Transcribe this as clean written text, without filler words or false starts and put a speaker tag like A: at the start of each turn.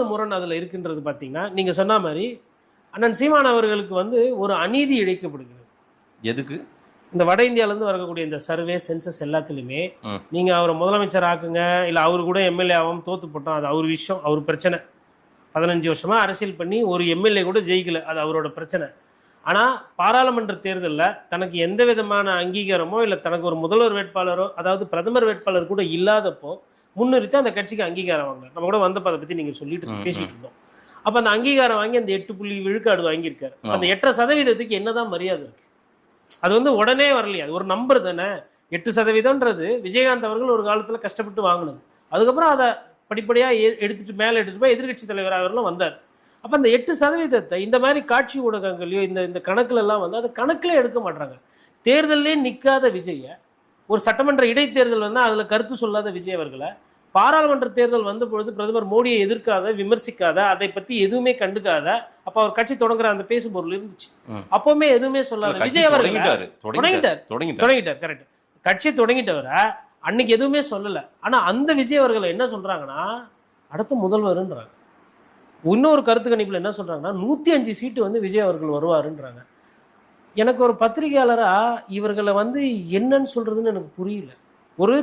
A: முரண் அதுல இருக்கின்றது பாத்தீங்கன்னா, நீங்க சொன்ன மாதிரி அண்ணன் சீமான் அவர்களுக்கு வந்து ஒரு அநீதி இழைக்கப்படுகிறது.
B: எதுக்கு?
A: இந்த வட இந்தியால இருந்து வரக்கூடிய இந்த சர்வே சென்சஸ் எல்லாத்துலயுமே நீங்க அவரை முதலமைச்சர் ஆக்குங்க, இல்ல அவரு கூட எம்எல்ஏ ஆகும் தோத்து போட்டோம், அது அவர் விஷயம், அவர் பிரச்சனை. 15 வருஷமா அரசியல் பண்ணி ஒரு எம்எல்ஏ கூட ஜெயிக்கல, அது அவரோட பிரச்சனை. ஆனா பாராளுமன்ற தேர்தலில் தனக்கு எந்த விதமான அங்கீகாரமோ இல்லை தனக்கு ஒரு முதல்வர் வேட்பாளரோ, அதாவது பிரதமர் வேட்பாளர் கூட இல்லாதப்போ முன்னிறுத்தி அந்த கட்சிக்கு அங்கீகாரம் வாங்க. நம்ம கூட வந்தப்ப அதை பத்தி நீங்க சொல்லிட்டு பேசிட்டு இருந்தோம். அப்ப அந்த அங்கீகாரம் வாங்கி அந்த 8 விழுக்காடு வாங்கியிருக்காரு. அந்த 8% என்னதான் மரியாதை இருக்கு? அது வந்து உடனே வரலையா, அது ஒரு நம்பர் தானே. 8%ன்றது விஜயகாந்த் அவர்கள் ஒரு காலத்துல கஷ்டப்பட்டு வாங்கினது. அதுக்கப்புறம் அதை படிப்படியா எடுத்துட்டு மேல எடுத்துட்டு போய் எதிர்கட்சி தலைவர் அவர்களும் வந்தார். அப்ப அந்த 8% இந்த மாதிரி காட்சி ஊடகங்களையோ இந்த கணக்குல எல்லாம் வந்து அது கணக்குல எடுக்க மாட்டாங்க. தேர்தலே நிக்காத விஜய, ஒரு சட்டமன்ற இடைத்தேர்தல் வந்து அதுல கருத்து சொல்லாத விஜய் அவர்களை, பாராளுமன்ற தேர்தல் வந்த பொழுது பிரதமர் மோடியை எதிர்க்காத, விமர்சிக்காத, அதை பத்தி எதுவுமே கண்டுக்காத, அப்ப அவர் கட்சி தொடங்குற அந்த பேசும் பொருள் இருந்துச்சு. அப்பவுமே எதுவுமே சொல்லாத விஜய் அவர்கள் தொடங்கிட்டார். கரெக்ட், கட்சி தொடங்கிட்டவர அன்னைக்கு எதுவுமே சொல்லல. ஆனா அந்த விஜய் அவர்கள் என்ன சொல்றாங்கன்னா, அடுத்த முதல்வர்ன்றாங்க. இன்னொரு கருத்து கணிப்புல என்ன சொல்றாங்கன்னா, 105 சீட்டு வந்து விஜய் அவர்கள் வருவாருன்றாங்க. எனக்கு ஒரு பத்திரிகையாளரா இவர்களை வந்து என்னன்னு சொல்றதுன்னு எனக்கு புரியல. ஒரு